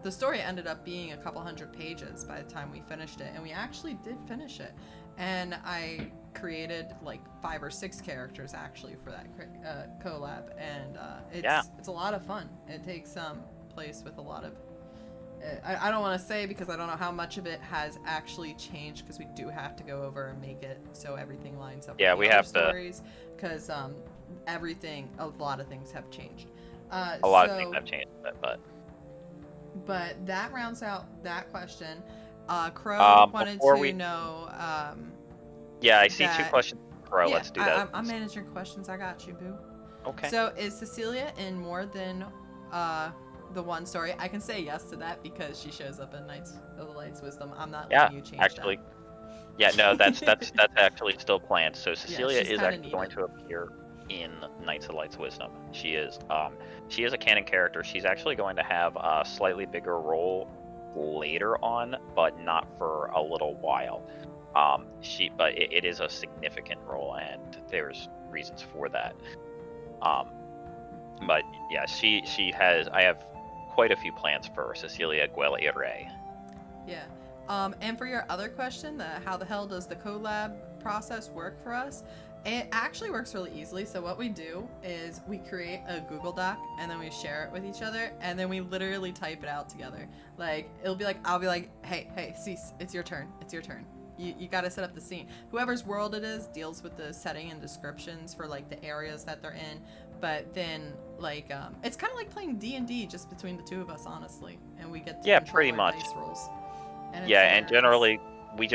the story ended up being a couple hundred pages by the time we finished it, and we actually did finish it. And I created like 5 or 6 characters actually for that collab, and it's a lot of fun. It takes place with a lot of I don't want to say because I don't know how much of it has actually changed, because we do have to go over and make it so everything lines up with the other stories, because a lot of things have changed. A lot of things have changed, but that rounds out that question. Crow wanted to know. Yeah, I see 2 questions. Crow, yeah, let's do that. I'm managing questions. I got you, boo. Okay. So is Cecilia in more than the one story? I can say yes to that because she shows up in Knights of the Light's Wisdom. I'm not letting you change actually, that. Yeah, no, that's actually still planned. So Cecilia is actually going to appear in Knights of the Light's Wisdom. She is a canon character. She's actually going to have a slightly bigger role later on, but not for a little while. But it is a significant role, and there's reasons for that. But yeah, I have quite a few plans for Cecilia Guelire. Yeah. And for your other question, how the hell does the collab process work for us? It actually works really easily. So what we do is we create a Google Doc, and then we share it with each other, and then we literally type it out together. Like, I'll be like, hey, cease, it's your turn. You got to set up the scene. Whoever's world it is deals with the setting and descriptions for like the areas that they're in. But then like it's kind of like playing D&D just between the two of us, honestly, and we get to control pretty our much dice rolls. And generally we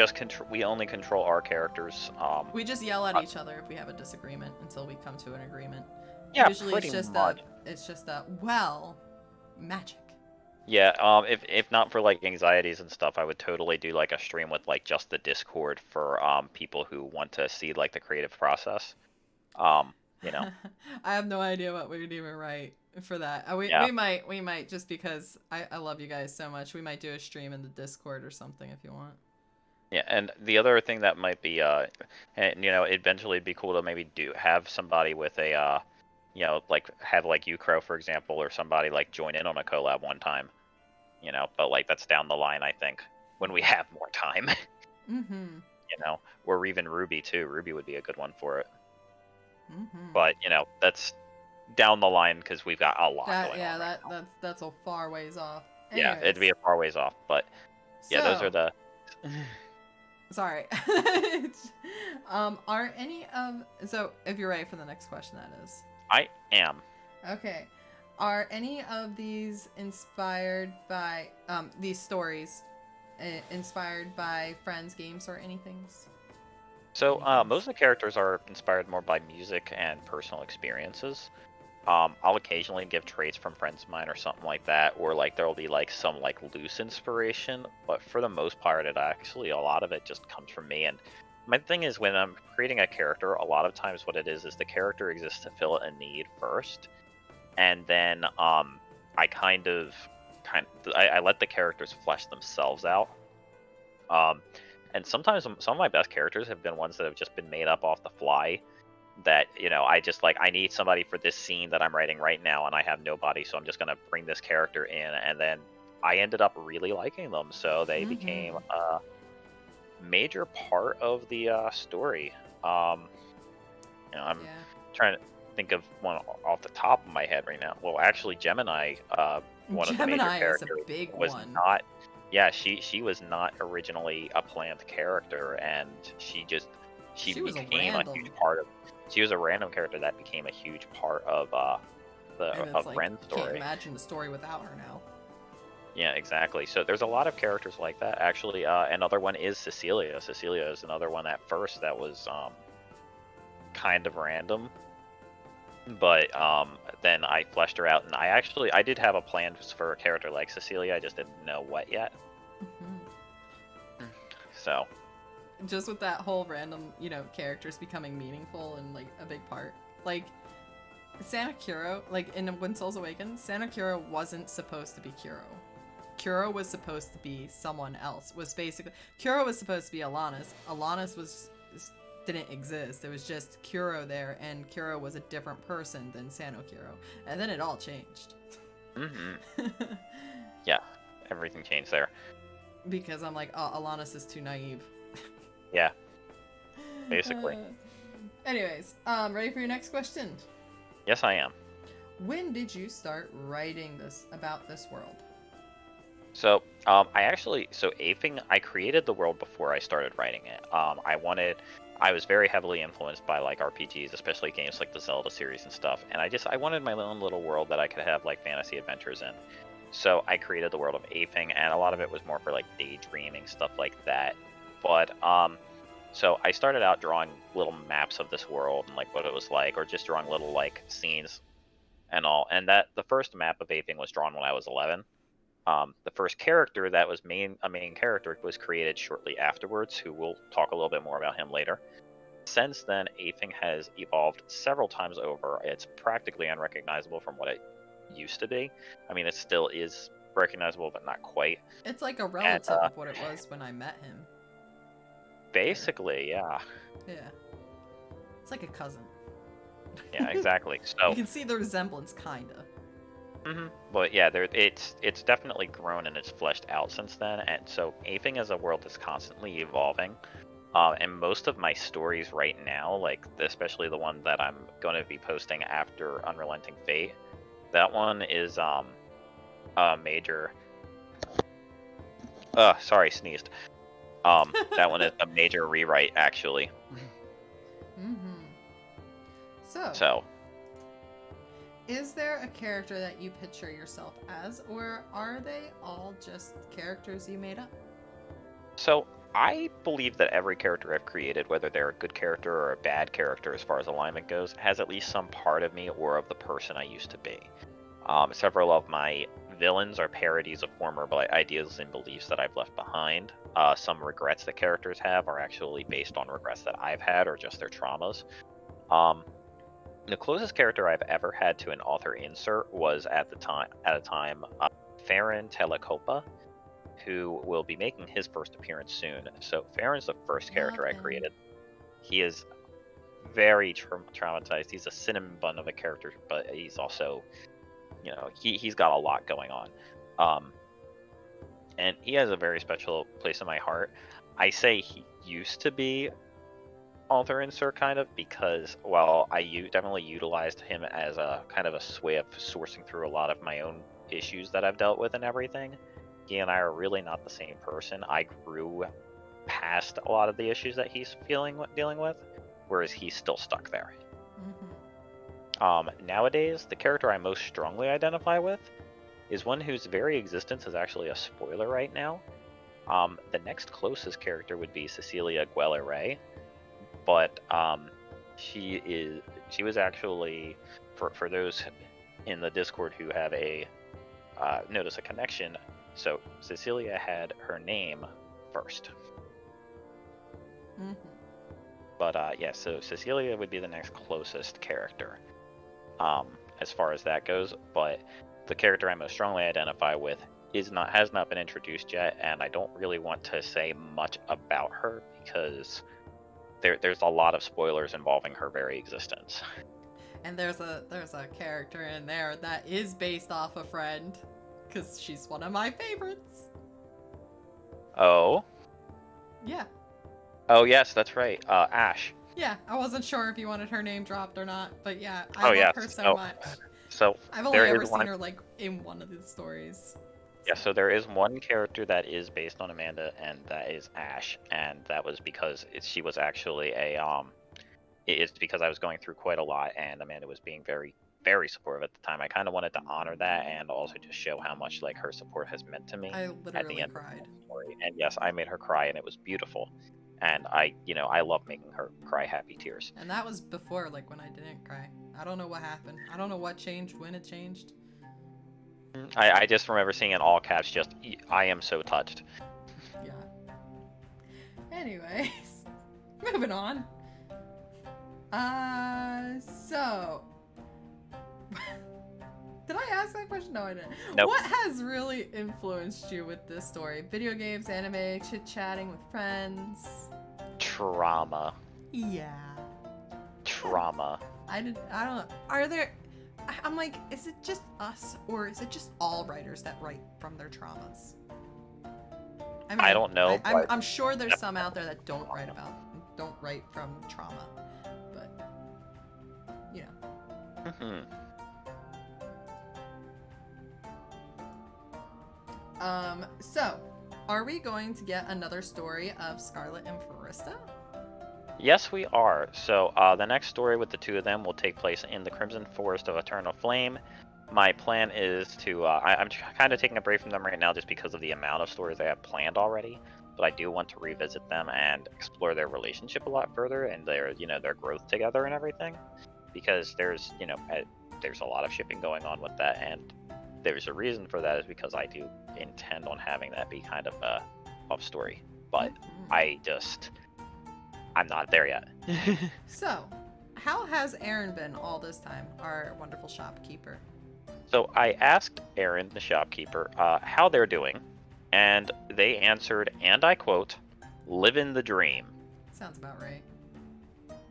only control our characters. We just yell at each other if we have a disagreement until we come to an agreement. Yeah, usually pretty much. It's just magic. Yeah, if not for like anxieties and stuff, I would totally do like a stream with like just the Discord for people who want to see like the creative process. I have no idea what we would even write for that. We might just because I love you guys so much. We might do a stream in the Discord or something if you want. Yeah, and the other thing that might be eventually it'd be cool to maybe have somebody with a like have like you, Crow, for example, or somebody like join in on a collab one time, but like that's down the line, I think, when we have more time. Or even Ruby too. Ruby would be a good one for it. But that's down the line because we've got a lot going on. That's a far ways off. Yeah, it'd be Anyways, a far ways off, but yeah, those are so the. sorry. Are any of so if you're ready for the next question, that is. I am. Okay. Are any of these inspired by these stories inspired by friends, games, or anything? So Anything? most of the characters are inspired more by music and personal experiences. I'll occasionally give traits from friends of mine or something like that, or like there'll be like some like loose inspiration, but for the most part, it actually a lot of it just comes from me. And my thing is when I'm creating a character, a lot of times what it is the character exists to fill a need first, and then I I let the characters flesh themselves out. Um, and sometimes some of my best characters have been ones that have just been made up off the fly that I just like I need somebody for this scene that I'm writing right now and I have nobody, so I'm just gonna bring this character in, and then I ended up really liking them, so they Mm-hmm. became a major part of the story. um I'm Yeah. trying to think of one off the top of my head right now. Well, actually, Gemini, one of the major Gemini is a characters, big was one. not. Yeah, she was not originally a planned character, and she She was a became a huge random. part of. She was a random character that became a huge part of And it's of like, Ren's can't story. imagine the story without her now. Yeah, exactly. So there's a lot of characters like that. Actually, another one is Cecilia. Cecilia is another one at first that was kind of random, but then I fleshed her out, and I did have a plan for a character like Cecilia. I just didn't know what yet. Mm-hmm. So Just with that whole random, characters becoming meaningful and like a big part. Like Santa Kuro, like in When Souls Awaken, Santa Kuro wasn't supposed to be Kuro. Kuro was supposed to be someone else. Kuro was supposed to be Alanis. Alanis didn't exist. It was just Kuro there, and Kuro was a different person than Sano Kuro. And then it all changed. hmm yeah, everything changed there. Because I'm like, oh, Alanis is too naive. Yeah, basically. Anyways, ready for your next question? Yes, I am. When did you start writing this about this world? So Aping, I created the world before I started writing it. I was very heavily influenced by like RPGs, especially games like the Zelda series and stuff. And I wanted my own little world that I could have like fantasy adventures in. So I created the world of Aping, and a lot of it was more for like daydreaming stuff like that. But so I started out drawing little maps of this world and like what it was like, or just drawing little like scenes and all. And that the first map of Aping was drawn when I was 11. The first character that was a main character was created shortly afterwards, who we'll talk a little bit more about him later. Since then, Aping has evolved several times over. It's practically unrecognizable from what it used to be. I mean, it still is recognizable, but not quite. It's like a And relative of what it was when I met him. Or, basically, yeah, yeah. It's like a cousin. yeah, exactly. You So, can see the resemblance, kinda. but yeah, it's definitely grown and it's fleshed out since then. And so, Aping is a world that's constantly evolving. And most of my stories right now, like especially the one that I'm going to be posting after Unrelenting Fate, that one is a major. Sorry, sneezed. That one is a major rewrite actually. Mm-hmm. So, So, is there a character that you picture yourself as, or are they all just characters you made up? so I believe that every character I've created, whether they're a good character or a bad character as far as alignment goes, has at least some part of me or of the person I used to be. Several of my villains are parodies of former ideas and beliefs that I've left behind. Some regrets that characters have are actually based on regrets that I've had or just their traumas. Um, the closest character I've ever had to an author insert was at a time Farron Telecopa, who will be making his first appearance soon. So Farron's the first Love character I him. created. He is very traumatized. He's a cinnamon bun of a character, but he's also, he's got a lot going on. And he has a very special place in my heart. I say he used to be author insert kind of because while definitely utilized him as a kind of a way of sourcing through a lot of my own issues that I've dealt with and everything, he and I are really not the same person. I grew past a lot of the issues that he's dealing with, whereas he's still stuck there. Nowadays, the character I most strongly identify with is one whose very existence is actually a spoiler right now. The next closest character would be Cecilia Guelleray, but she was actually, for those in the Discord who have notice a connection, so Cecilia had her name first. But yeah, so Cecilia would be the next closest character as far as that goes, but the character I most strongly identify with has not been introduced yet, and I don't really want to say much about her because there's a lot of spoilers involving her very existence. And there's a character in there that is based off a friend, because she's one of my favorites. Oh? Yeah. Oh yes, that's right. Ash. Yeah, I wasn't sure if you wanted her name dropped or not, but yeah, I love yes. her so much. So I've only ever seen her like in one of the stories. Yeah, so there is one character that is based on Amanda, and that is Ash, and that was because she was actually it's because I was going through quite a lot, and Amanda was being very, very supportive at the time. I kind of wanted to honor that, and also just show how much like her support has meant to me. I literally at the end cried. Of the story. And yes, I made her cry, and it was beautiful. And I love making her cry happy tears. And that was before, like, when I didn't cry. I don't know what happened. I don't know what changed, when it changed. I just remember seeing in all caps, just, I am so touched. Yeah. Anyways, moving on. So... Did I ask that question? No, I didn't. Nope. What has really influenced you with this story? Video games, anime, chit-chatting with friends? Trauma. Yeah. Trauma. I don't know. Are there... I'm like, is it just us, or is it just all writers that write from their traumas? I mean, I don't know. I'm sure there's some out there that don't write from trauma, but you know. So, are we going to get another story of Scarlet and Farista? Yes, we are. So the next story with the two of them will take place in the Crimson Forest of Eternal Flame. My plan is to, I'm kind of taking a break from them right now just because of the amount of stories I have planned already, but I do want to revisit them and explore their relationship a lot further and their growth together and everything, because there's a lot of shipping going on with that, and there's a reason for that is because I do intend on having that be kind of a love story, but I'm not there yet. So, how has Aaron been all this time, our wonderful shopkeeper? So I asked Aaron, the shopkeeper, how they're doing, and they answered, and I quote, "living the dream." Sounds about right.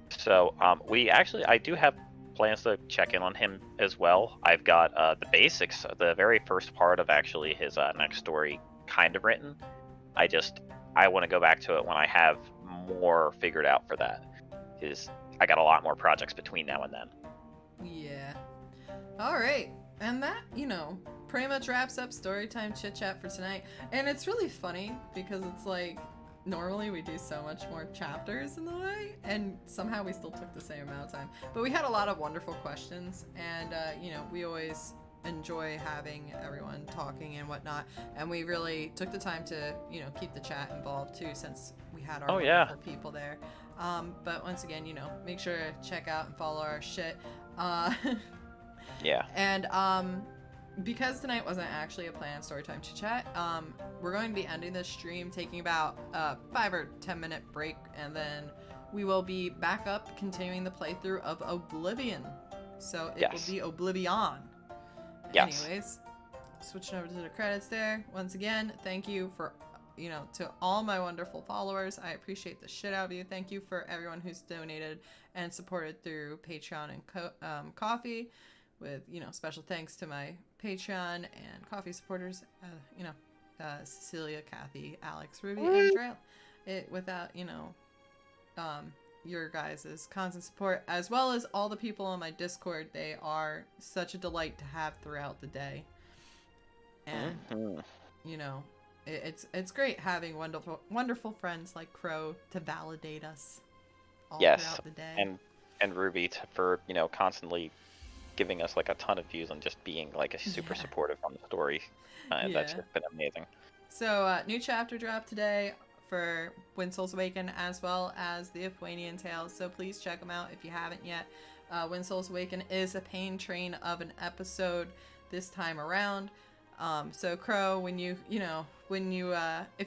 So I do have plans to check in on him as well. I've got the basics, the very first part of actually his next story kind of written. I want to go back to it when I have more figured out for that, because I got a lot more projects between now and then. Yeah. All right. And that, pretty much wraps up Storytime Chit-Chat for tonight. And it's really funny because it's like, normally we do so much more chapters in the way, and somehow we still took the same amount of time. But we had a lot of wonderful questions, and, we always enjoy having everyone talking and whatnot, and we really took the time to keep the chat involved too, since we had our wonderful people there. But once again, make sure to check out and follow our shit. Yeah. And because tonight wasn't actually a planned Storytime Chit-Chat, we're going to be ending this stream, taking about a 5 or 10 minute break, and then we will be back up continuing the playthrough of Oblivion. So it will be Oblivion. Yes. Anyways, switching over to the credits there. Once again, thank you for, to all my wonderful followers. I appreciate the shit out of you. Thank you for everyone who's donated and supported through Patreon and Coffee. With, special thanks to my Patreon and Coffee supporters, Cecilia, Kathy, Alex, Ruby, and Trail. Without, your guys' constant support, as well as all the people on my Discord, they are such a delight to have throughout the day. And Mhm. you know, it's great having wonderful friends like Crow to validate us all Yes, throughout the day. and Ruby for constantly giving us like a ton of views and just being like a super Yeah. supportive on the story. That's Yeah. just been amazing. So, new chapter drop today for When Souls Awaken, as well as the Aphuanian Tales. So please check them out if you haven't yet. When Souls Awaken is a pain train of an episode this time around. So Crow, when if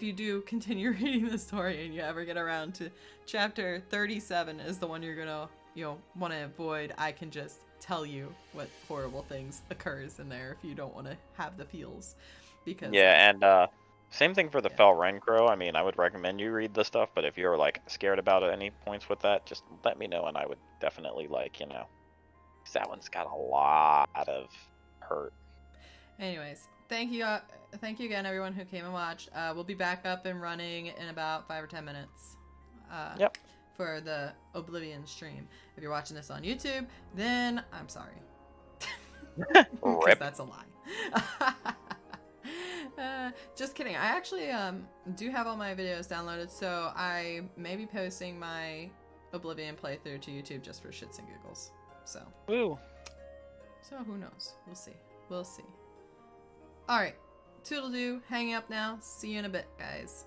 you do continue reading the story and you ever get around to chapter 37 is the one you're gonna want to avoid. I can just tell you what horrible things occurs in there if you don't want to have the feels, because Yeah, and same thing for the yeah. Fel Crow. I mean, I would recommend you read the stuff, but if you're like scared about at any points with that, just let me know, and I would definitely 'cause that one's got a lot of hurt. Anyways, thank you again, everyone who came and watched. We'll be back up and running in about 5 or 10 minutes Yep. for the Oblivion stream. If you're watching this on YouTube, then I'm sorry, because Rip. that's a lie. Just kidding. I actually do have all my videos downloaded, so I may be posting my Oblivion playthrough to YouTube just for shits and giggles. So Woo. who knows? We'll see. All right, toodle-doo. Hanging up now. See you in a bit, guys.